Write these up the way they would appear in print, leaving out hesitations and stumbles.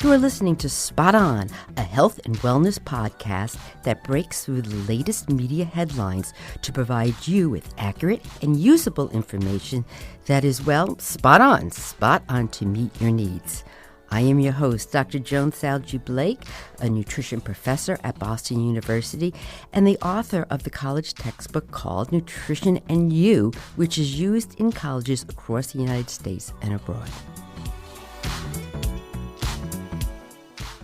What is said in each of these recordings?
You are listening to Spot On, a health and wellness podcast that breaks through the latest media headlines to provide you with accurate and usable information that is, well, spot on to meet your needs. I am your host, Dr. Joan Salge Blake, a nutrition professor at Boston University and the author of the college textbook called Nutrition and You, which is used in colleges across the United States and abroad.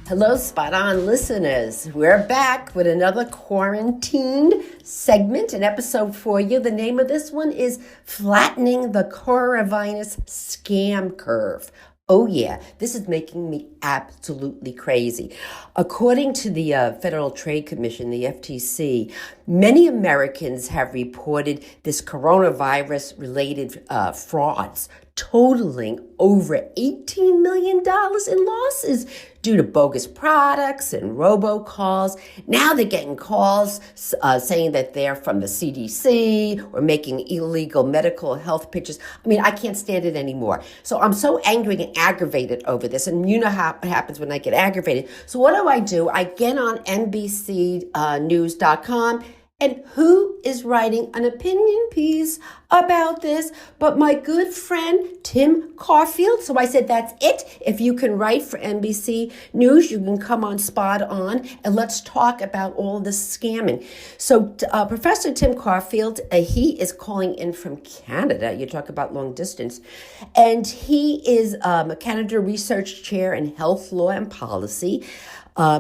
Hello, Spot On listeners. We're back with another quarantined segment, an episode for you. The name of this one is Flattening the Coronavirus Scam Curve. Oh yeah, this is making me absolutely crazy. According to the Federal Trade Commission, the FTC, many Americans have reported this coronavirus-related frauds totaling over $18 million in losses due to bogus products and robocalls. Now they're getting calls saying that they're from the CDC or making illegal medical health pictures. I mean, I can't stand it anymore. So I'm so angry and aggravated over this. And you know how it happens when I get aggravated. So what do? I get on NBCnews.com. And who is writing an opinion piece about this but my good friend Tim Caulfield? So I said, that's it. If you can write for NBC News, you can come on Spot On and let's talk about all this scamming. So Professor Tim Caulfield, he is calling in from Canada. You talk about long distance. And he is a Canada Research Chair in Health Law and Policy.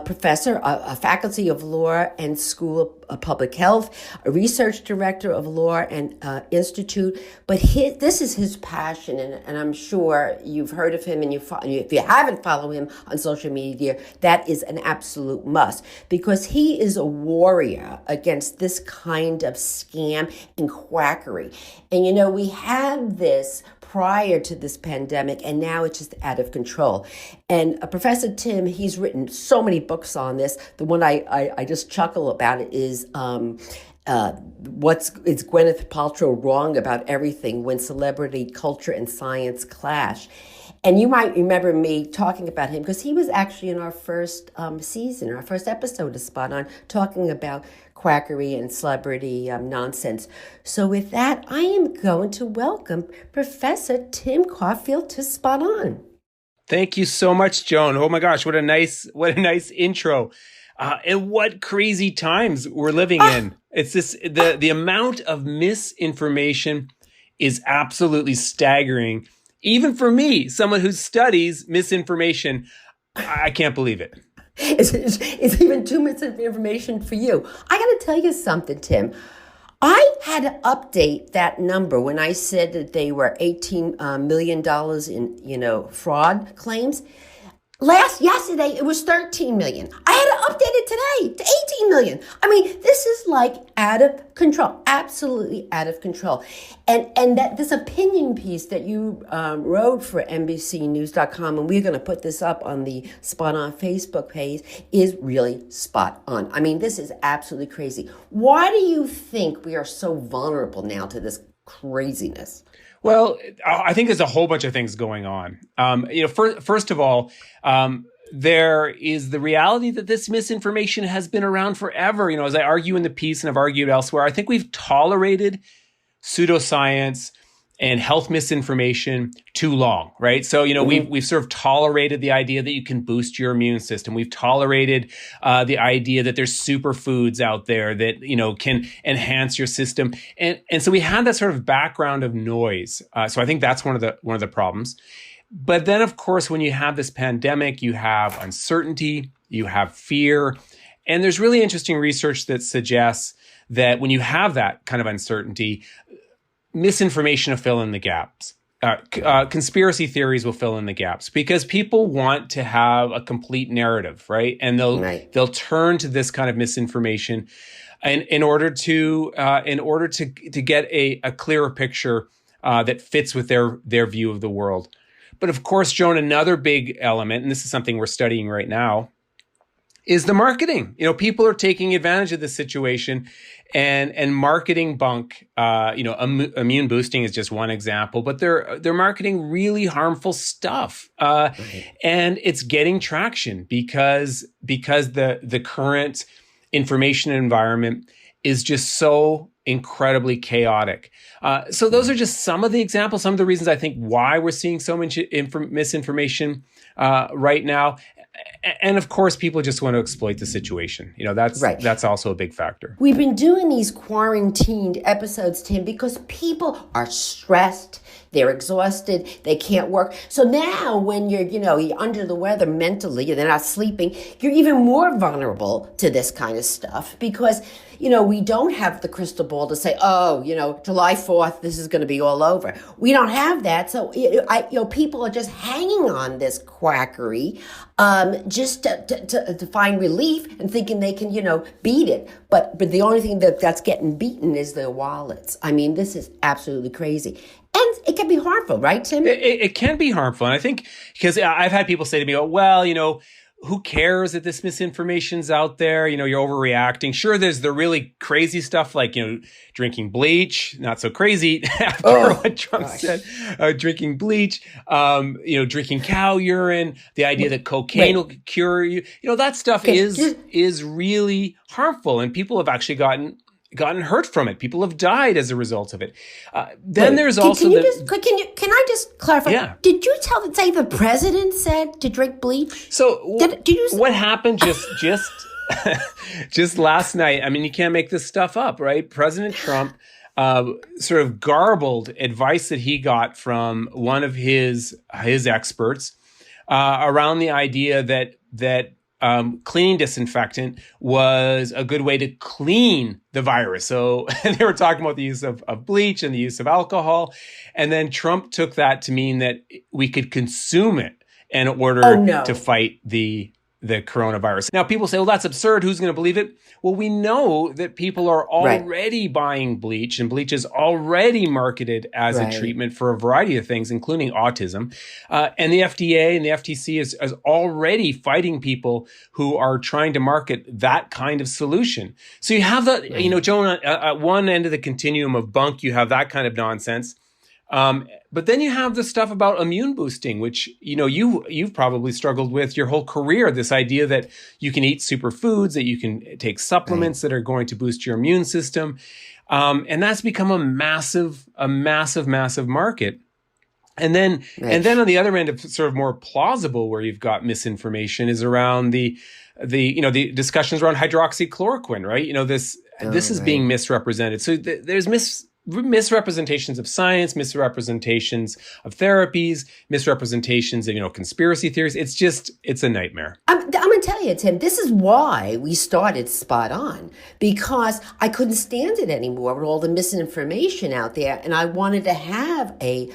Professor, a faculty of law and School of Public Health, a research director of Law and Institute. But this is his passion, and I'm sure you've heard of him, and if you haven't followed him on social media, that is an absolute must, because he is a warrior against this kind of scam and quackery. And you know, we had this prior to this pandemic, and now it's just out of control. And Professor Tim, he's written so many books on this. The one I just chuckle about it is is Gwyneth Paltrow wrong about everything when celebrity culture and science clash? And you might remember me talking about him because he was actually in our first season, our first episode of Spot On, talking about quackery and celebrity nonsense. So with that, I am going to welcome Professor Tim Caulfield to Spot On. Thank you so much, Joan. Oh my gosh, what a nice intro. And what crazy times we're living in. It's this the amount of misinformation is absolutely staggering. Even for me, someone who studies misinformation, I can't believe it. It's even too much information for you. I got to tell you something, Tim. I had to update that number when I said that they were $18 million in, fraud claims. Yesterday, it was 13 million. I had to update it today to 18 million. I mean, this is like out of control, absolutely out of control. And that this opinion piece that you wrote for NBCnews.com, and we're going to put this up on the Spot On Facebook page, is really spot on. I mean, this is absolutely crazy. Why do you think we are so vulnerable now to this craziness? Well, I think there's a whole bunch of things going on. First of all, there is the reality that this misinformation has been around forever. As I argue in the piece and I've argued elsewhere, I think we've tolerated pseudoscience and health misinformation too long, right? So, we've sort of tolerated the idea that you can boost your immune system. We've tolerated the idea that there's superfoods out there that, can enhance your system. And so we had that sort of background of noise. So I think that's one of the problems. But then, of course, when you have this pandemic, you have uncertainty, you have fear. And there's really interesting research that suggests that when you have that kind of uncertainty, misinformation will fill in the gaps. Conspiracy theories will fill in the gaps because people want to have a complete narrative, right? And they'll turn to this kind of misinformation in order to get a clearer picture that fits with their view of the world. But of course, Joan, another big element, and this is something we're studying right now, is the marketing. People are taking advantage of this situation and marketing bunk. Immune boosting is just one example, but they're marketing really harmful stuff, and it's getting traction because the current information environment is just so incredibly chaotic. So those are just some of the examples, some of the reasons I think why we're seeing so much misinformation right now. And of course, people just want to exploit the situation. That's also a big factor. We've been doing these quarantined episodes, Tim, because people are stressed. They're exhausted. They can't work. So now when you're under the weather mentally, they're not sleeping, you're even more vulnerable to this kind of stuff because, we don't have the crystal ball to say, July 4th, this is going to be all over. We don't have that. So, people are just hanging on this quackery just to find relief and thinking they can, beat it. But the only thing that's getting beaten is their wallets. I mean, this is absolutely crazy. And it can be harmful, right, Tim? It can be harmful. And I think because I've had people say to me, who cares that this misinformation's out there? You're overreacting. Sure, there's the really crazy stuff like, drinking bleach, not so crazy after what Trump said, drinking bleach, drinking cow urine, the idea that cocaine will cure you. That stuff is really harmful. And people have actually gotten hurt from it. People have died as a result of it. Then there's also can I just clarify? Yeah. Did you say the president said to drink bleach? So what happened just last night? I mean, you can't make this stuff up, right? President Trump sort of garbled advice that he got from one of his experts around the idea that cleaning disinfectant was a good way to clean the virus. So they were talking about the use of bleach and the use of alcohol. And then Trump took that to mean that we could consume it in order to fight the coronavirus. Now, people say, well, that's absurd. Who's going to believe it? Well, we know that people are already buying bleach, and bleach is already marketed as a treatment for a variety of things, including autism. And the FDA and the FTC is already fighting people who are trying to market that kind of solution. So you have that, Joan, at one end of the continuum of bunk, you have that kind of nonsense. But then you have the stuff about immune boosting, which, you've probably struggled with your whole career, this idea that you can eat superfoods, that you can take supplements that are going to boost your immune system. And that's become a massive market. And then on the other end of sort of more plausible where you've got misinformation is around the discussions around hydroxychloroquine, right? This is being misrepresented. So there's misrepresentations of science, misrepresentations of therapies, misrepresentations of, conspiracy theories. It's a nightmare. I'm going to tell you, Tim, this is why we started Spot On, because I couldn't stand it anymore with all the misinformation out there. And I wanted to have a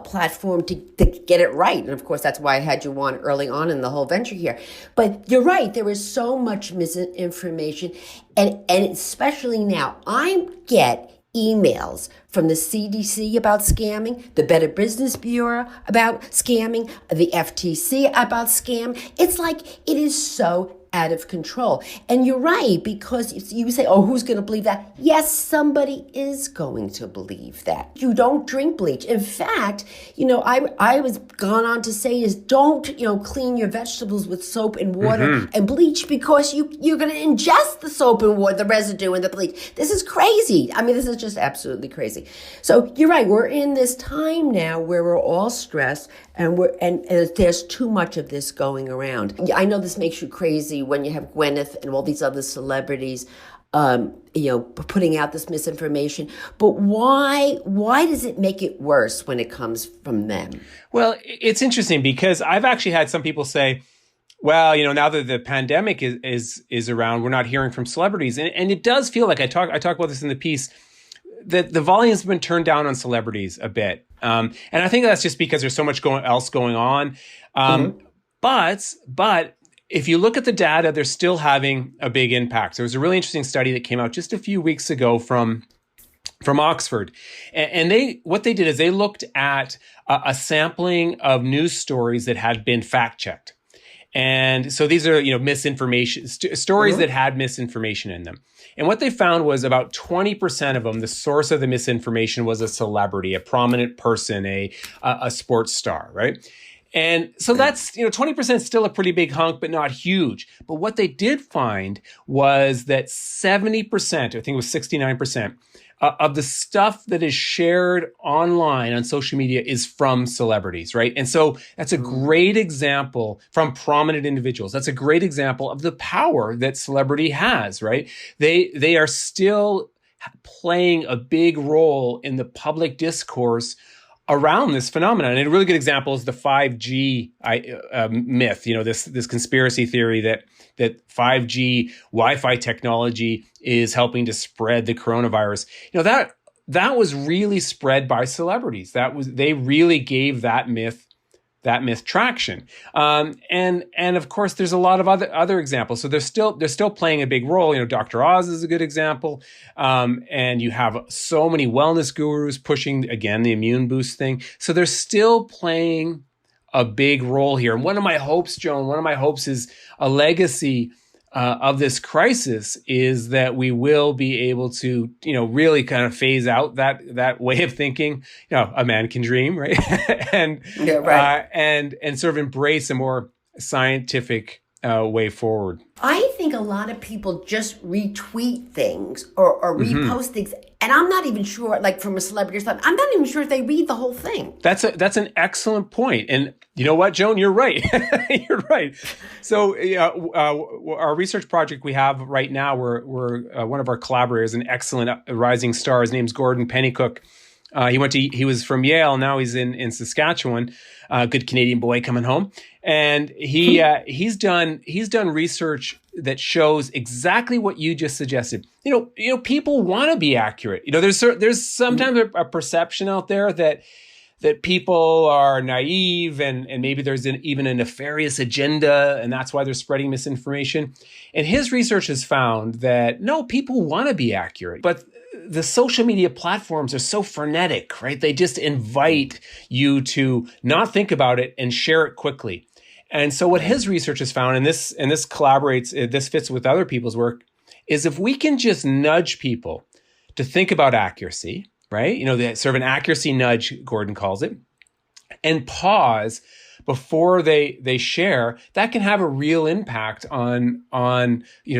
platform to get it right. And of course, that's why I had you on early on in the whole venture here. But you're right. There is so much misinformation. And especially now, I get emails from the CDC about scamming, the Better Business Bureau about scamming, the FTC about scam. It's like it is so out of control. And you're right, because you say, who's going to believe that? Yes, somebody is going to believe that. You don't drink bleach. In fact, I was gone on to say is don't, clean your vegetables with soap and water and bleach because you're going to ingest the soap and water, the residue and the bleach. This is crazy. I mean, this is just absolutely crazy. So you're right. We're in this time now where we're all stressed and there's too much of this going around. I know this makes you crazy when you have Gwyneth and all these other celebrities, putting out this misinformation. But why does it make it worse when it comes from them? Well, it's interesting because I've actually had some people say, well, now that the pandemic is around, we're not hearing from celebrities. And it does feel like I talk about this in the piece, that the volume's been turned down on celebrities a bit. And I think that's just because there's so much else going on. But if you look at the data, they're still having a big impact. There was a really interesting study that came out just a few weeks ago from Oxford. And what they did is they looked at a sampling of news stories that had been fact-checked. And so these are, misinformation stories that had misinformation in them. And what they found was about 20% of them, the source of the misinformation was a celebrity, a prominent person, a sports star, right? And so that's, 20% is still a pretty big hunk, but not huge. But what they did find was that 70%, I think it was 69%, of the stuff that is shared online on social media is from celebrities, right? And so that's a great example from prominent individuals. That's a great example of the power that celebrity has, right? They are still playing a big role in the public discourse around this phenomenon. And a really good example is the 5G myth, this conspiracy theory that 5G Wi-Fi technology is helping to spread the coronavirus. That was really spread by celebrities. They really gave that myth traction. And of course, there's a lot of other examples. So they're still playing a big role. Dr. Oz is a good example. And you have so many wellness gurus pushing, again, the immune boost thing. So they're still playing a big role here. And one of my hopes, Joan, is a legacy of this crisis is that we will be able to, really kind of phase out that way of thinking. A man can dream, right? And yeah, right. And sort of embrace a more scientific way forward. I think a lot of people just retweet things or repost things. And I'm not even sure, like from a celebrity or something, I'm not even sure if they read the whole thing. That's an excellent point. And you know what, Joan, you're right. You're right. So our research project we have right now, we're one of our collaborators, an excellent rising star. His name's Gordon Pennycook. He was from Yale. Now he's in Saskatchewan. Good Canadian boy coming home. And he's done research that shows exactly what you just suggested. People want to be accurate. There's sometimes a perception out there that people are naive and maybe there's even a nefarious agenda and that's why they're spreading misinformation. And his research has found that no, people want to be accurate, but the social media platforms are so frenetic, right? They just invite you to not think about it and share it quickly. And so what his research has found, and this collaborates, this fits with other people's work, is if we can just nudge people to think about accuracy, right? The sort of an accuracy nudge, Gordon calls it, and pause before they share, that can have a real impact on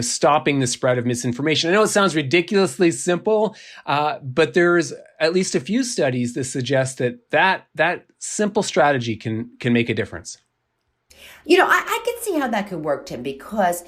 stopping the spread of misinformation. I know it sounds ridiculously simple, but there's at least a few studies that suggest that simple strategy can make a difference. I can see how that could work, Tim, because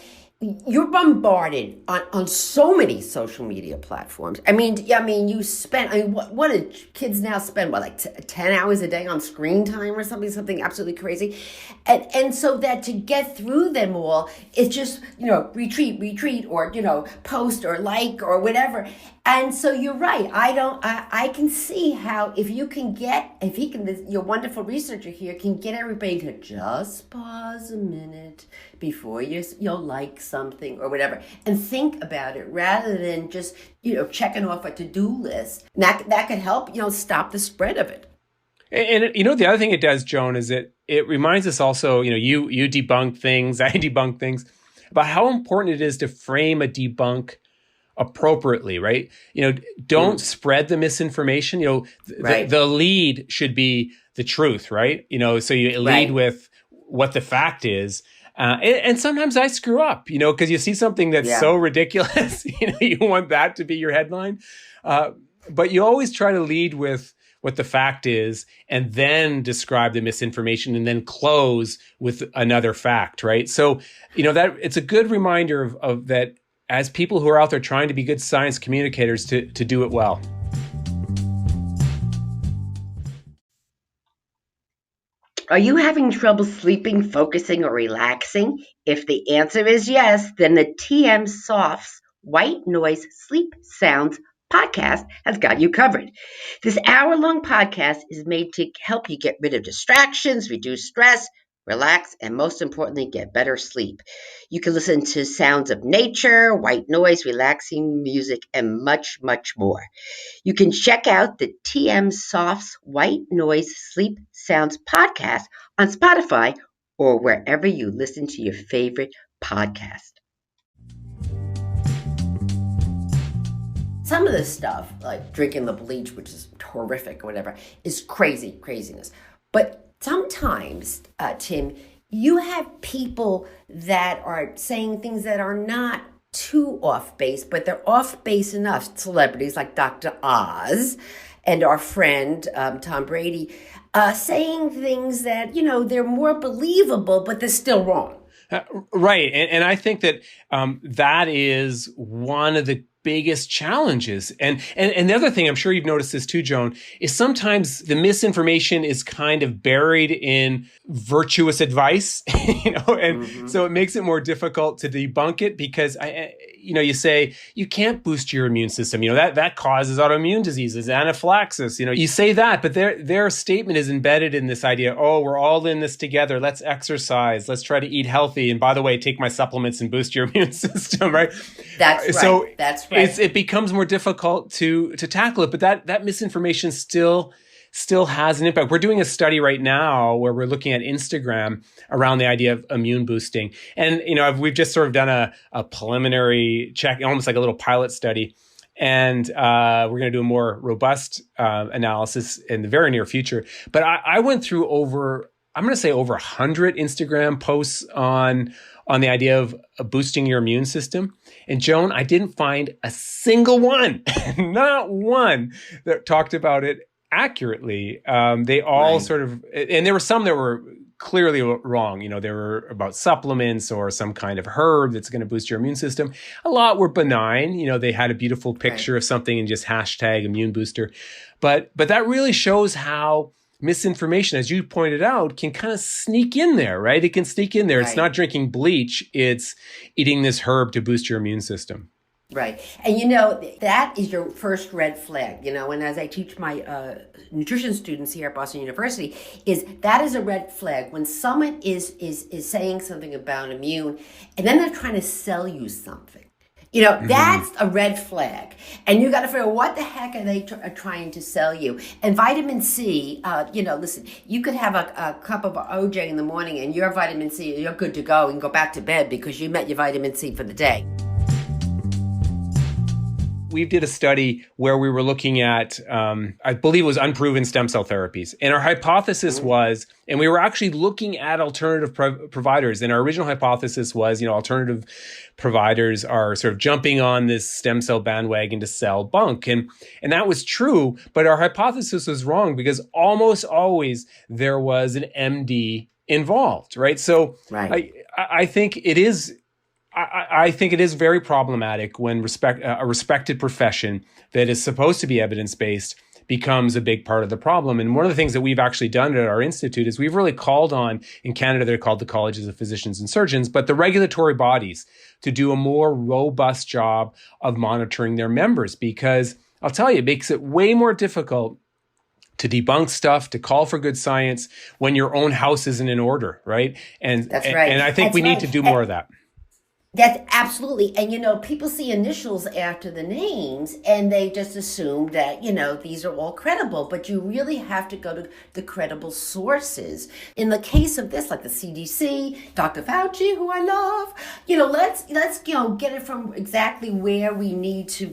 you're bombarded on so many social media platforms. You spend, what do kids now spend? Like 10 hours a day on screen time or something absolutely crazy. And so that to get through them all, it's just, retweet or, post or like or whatever. And so you're right. I can see how your wonderful researcher here can get everybody to just pause a minute before you'll like something or whatever and think about it rather than just, checking off a to-do list. And that could help, stop the spread of it. And the other thing it does, Joan, is it reminds us also, you debunk things, I debunk things, about how important it is to frame a debunk appropriately, right? Don't spread the misinformation. Right. The lead should be the truth, right? So you lead with what the fact is. And sometimes I screw up, because you see something that's so ridiculous, you want that to be your headline. But you always try to lead with what the fact is and then describe the misinformation and then close with another fact, right? So, that it's a good reminder of that as people who are out there trying to be good science communicators to do it well. Are you having trouble sleeping, focusing, or relaxing? If the answer is yes, then the TM Softs White Noise Sleep Sounds podcast has got you covered. This hour-long podcast is made to help you get rid of distractions, reduce stress, relax, and most importantly, get better sleep. You can listen to sounds of nature, white noise, relaxing music, and much, much more. You can check out the TM Softs White Noise Sleep Sounds podcast on Spotify or wherever you listen to your favorite podcast. Some of this stuff, like drinking the bleach, which is horrific or whatever, is craziness. But sometimes, Tim, you have people that are saying things that are not too off base, but they're off base enough. Celebrities like Dr. Oz and our friend Tom Brady saying things that, they're more believable, but they're still wrong. Right. And I think that that is one of the biggest challenges. And the other thing, I'm sure you've noticed this too, Joan, is sometimes the misinformation is kind of buried in virtuous advice, and so it makes it more difficult to debunk it because you say you can't boost your immune system. That causes autoimmune diseases, anaphylaxis. You say that, but their statement is embedded in this idea, oh, we're all in this together. Let's exercise. Let's try to eat healthy. And by the way, take my supplements and boost your immune system, right? That's right. So that's right. It becomes more difficult to tackle it, but that misinformation still has an impact. We're doing a study right now where we're looking at Instagram around the idea of immune boosting. And, we've just sort of done a preliminary check, almost like a little pilot study. And we're going to do a more robust analysis in the very near future. But I went through over 100 Instagram posts on the idea of boosting your immune system. And Joan, I didn't find a single one, not one, that talked about it accurately. They all sort of, and there were some that were clearly wrong. They were about supplements or some kind of herb that's going to boost your immune system. A lot were benign. They had a beautiful picture of something and just hashtag immune booster. But that really shows how misinformation, as you pointed out, can kind of sneak in there, right? It can sneak in there. Right. It's not drinking bleach. It's eating this herb to boost your immune system. Right. And that is your first red flag, and as I teach my nutrition students here at Boston University, that is a red flag when someone is saying something about immune and then they're trying to sell you something. That's a red flag. And you got to figure out what the heck are they trying to sell you. And vitamin C, listen, you could have a cup of OJ in the morning and your vitamin C, you're good to go and go back to bed because you met your vitamin C for the day. We did a study where we were looking at, I believe it was unproven stem cell therapies. And our hypothesis was, and we were actually looking at alternative providers. And our original hypothesis was, alternative providers are sort of jumping on this stem cell bandwagon to sell bunk. And that was true, but our hypothesis was wrong because almost always there was an MD involved, right? So I think it is... I think it is very problematic when a respected profession that is supposed to be evidence-based becomes a big part of the problem. And one of the things that we've actually done at our institute is we've really called on, in Canada, they're called the Colleges of Physicians and Surgeons, but the regulatory bodies to do a more robust job of monitoring their members, because I'll tell you, it makes it way more difficult to debunk stuff, to call for good science when your own house isn't in order, right? And that's right. And I think we need to do more of that. That's absolutely. And, people see initials after the names and they just assume that, these are all credible, but you really have to go to the credible sources. In the case of this, like the CDC, Dr. Fauci, who I love, let's get it from exactly where we need to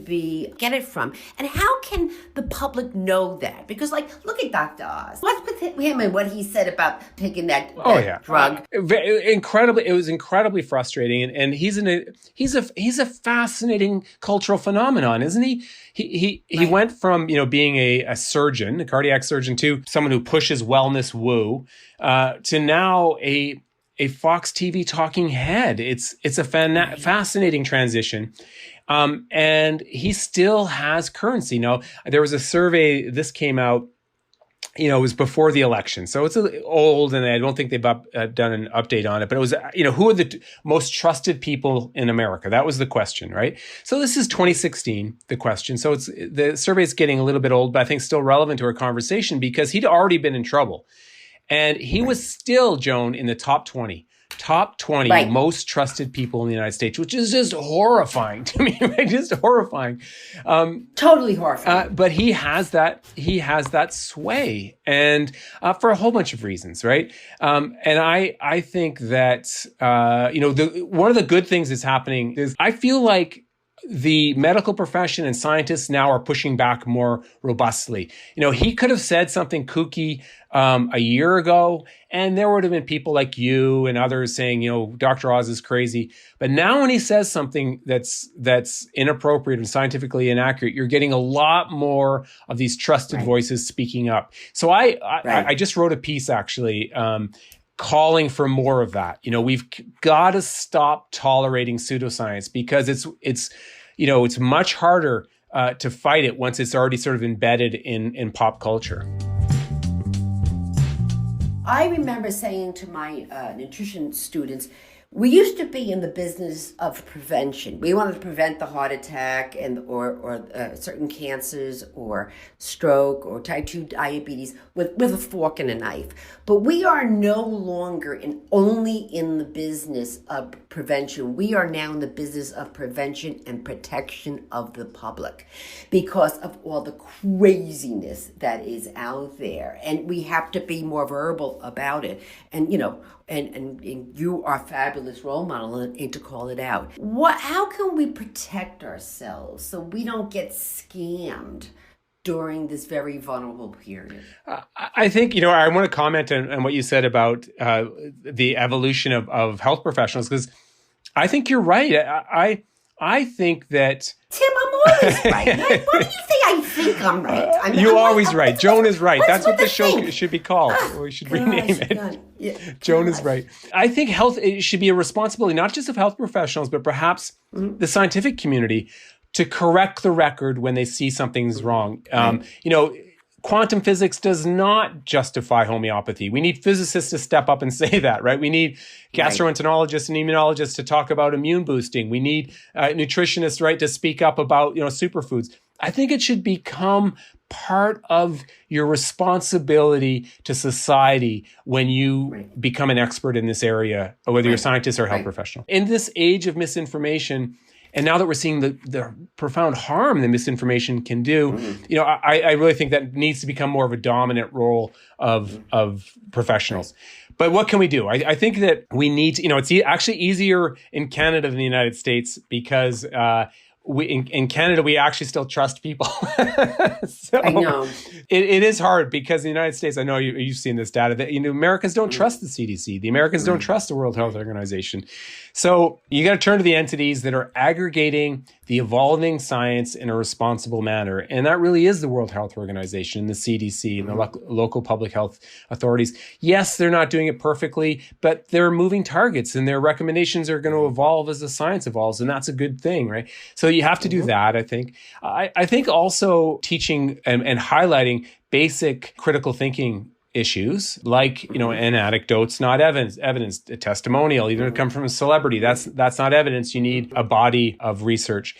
get it from. And how can the public know that? Because look at Dr. Oz. Let's put him in what he said about taking that drug. It was incredibly frustrating. And he's a fascinating cultural phenomenon, isn't he? He went from being a surgeon, a cardiac surgeon, to someone who pushes wellness woo, to now a Fox TV talking head. It's a fascinating transition. And he still has currency. Now, there was a survey, this came out, it was before the election. So it's old, and I don't think they've done an update on it. But it was, who are the most trusted people in America? That was the question, right? So this is 2016, the question. So the survey is getting a little bit old, but I think still relevant to our conversation because he'd already been in trouble. And he was still, Joan, in the top top 20 Right. most trusted people in the United States, which is just horrifying to me, right? Just horrifying. Totally horrifying. But he has that sway, and for a whole bunch of reasons, right? And I think that one of the good things that's happening is I feel like the medical profession and scientists now are pushing back more robustly. He could have said something kooky a year ago, and there would have been people like you and others saying, Dr. Oz is crazy. But now when he says something that's inappropriate and scientifically inaccurate, you're getting a lot more of these trusted voices speaking up. So I just wrote a piece actually, calling for more of that. We've got to stop tolerating pseudoscience, because it's much harder to fight it once it's already sort of embedded in pop culture. I remember saying to my nutrition students, we used to be in the business of prevention. We wanted to prevent the heart attack or certain cancers or stroke or type 2 diabetes with a fork and a knife. But we are no longer only in the business of prevention. We are now in the business of prevention and protection of the public because of all the craziness that is out there. And we have to be more verbal about it. And, and you are a fabulous role model and to call it out. How can we protect ourselves so we don't get scammed during this very vulnerable period? I think, I want to comment on what you said about the evolution of health professionals, because I think you're right. I think that... Tim, I'm always right. Why do you say I think I'm right? You're always right. Joan is right. That's what the show should be called. We should rename it. Yeah, Joan is right. I think health should be a responsibility, not just of health professionals, but perhaps the scientific community, to correct the record when they see something's wrong. Quantum physics does not justify homeopathy. We need physicists to step up and say that, right? We need gastroenterologists and immunologists to talk about immune boosting. We need nutritionists, right, to speak up about, superfoods. I think it should become part of your responsibility to society when you become an expert in this area, whether you're a scientist or a health professional. In this age of misinformation, and now that we're seeing the profound harm that misinformation can do, I really think that needs to become more of a dominant role of professionals. But what can we do? I think that we need to, it's actually easier in Canada than the United States, because in Canada, we actually still trust people. So I know. It is hard, because in the United States, I know you've seen this data, that Americans don't trust the CDC. The Americans don't trust the World Health Organization. So you got to turn to the entities that are aggregating the evolving science in a responsible manner. And that really is the World Health Organization, the CDC, and the local public health authorities. Yes, they're not doing it perfectly, but they're moving targets, and their recommendations are going to evolve as the science evolves. And that's a good thing, right? So you have to do that, I think. I think also teaching and highlighting basic critical thinking issues, like, an anecdote's not evidence, a testimonial, even if it comes from a celebrity, that's not evidence. You need a body of research.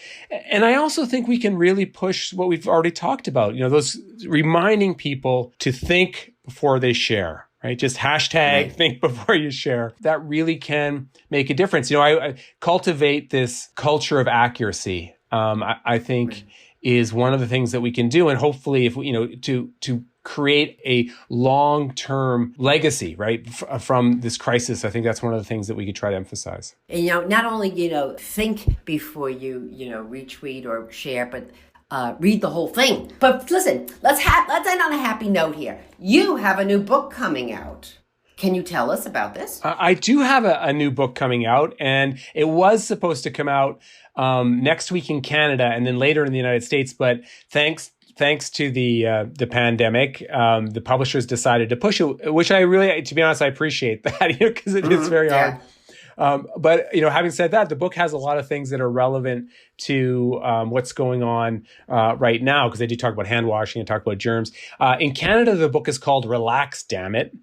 And I also think we can really push what we've already talked about, those reminding people to think before they share. Right? Just hashtag think before you share. That really can make a difference. I cultivate this culture of accuracy. I think is one of the things that we can do. And hopefully, if we, to create a long-term legacy, right, from this crisis, I think that's one of the things that we could try to emphasize. And, not only, think before you, retweet or share, but read the whole thing. But listen, let's end on a happy note here. You have a new book coming out. Can you tell us about this? I do have a new book coming out, and it was supposed to come out next week in Canada and then later in the United States. But thanks to the pandemic, the publishers decided to push it, which I really, to be honest, I appreciate that, because it is very hard. But, having said that, the book has a lot of things that are relevant to what's going on right now, because I do talk about hand washing and talk about germs. In Canada, the book is called Relax, Damn It.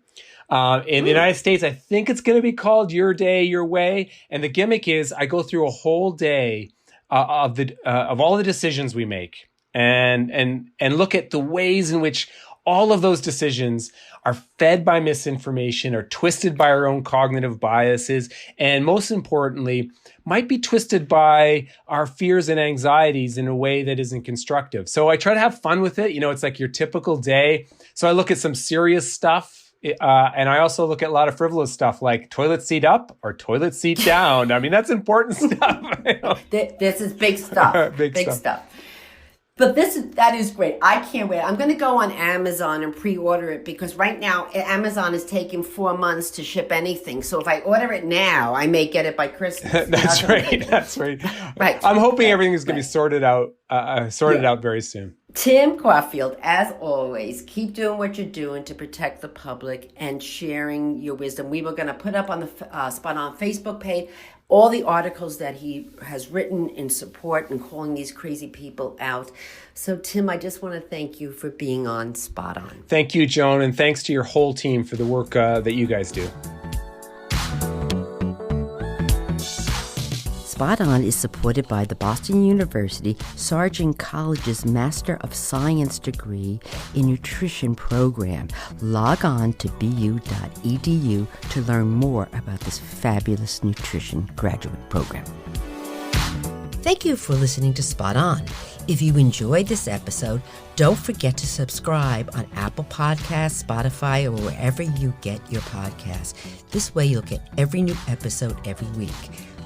In the United States, I think it's going to be called Your Day, Your Way. And the gimmick is I go through a whole day of all the decisions we make and look at the ways in which all of those decisions are fed by misinformation, are twisted by our own cognitive biases, and most importantly, might be twisted by our fears and anxieties in a way that isn't constructive. So I try to have fun with it. It's like your typical day. So I look at some serious stuff. And I also look at a lot of frivolous stuff like toilet seat up or toilet seat down. I mean, that's important stuff. This is big stuff. big stuff. But that is great. I can't wait. I'm going to go on Amazon and pre-order it because right now Amazon is taking 4 months to ship anything. So if I order it now, I may get it by Christmas. That's right. That's right. Right. I'm hoping everything is going to be sorted out very soon. Tim Caulfield, as always, keep doing what you're doing to protect the public and sharing your wisdom. We were going to put up on the Spot On Facebook page all the articles that he has written in support and calling these crazy people out. So, Tim, I just want to thank you for being on Spot On. Thank you, Joan, and thanks to your whole team for the work that you guys do. Spot On is supported by the Boston University Salge College's Master of Science degree in Nutrition program. Log on to bu.edu to learn more about this fabulous nutrition graduate program. Thank you for listening to Spot On. If you enjoyed this episode, don't forget to subscribe on Apple Podcasts, Spotify, or wherever you get your podcasts. This way you'll get every new episode every week.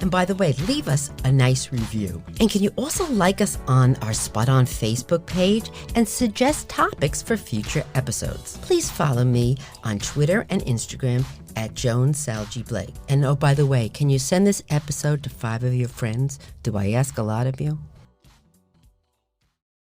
And by the way, leave us a nice review. And can you also like us on our Spot On Facebook page and suggest topics for future episodes? Please follow me on Twitter and Instagram at Joan Salge Blake. And oh, by the way, can you send this episode to 5 of your friends? Do I ask a lot of you?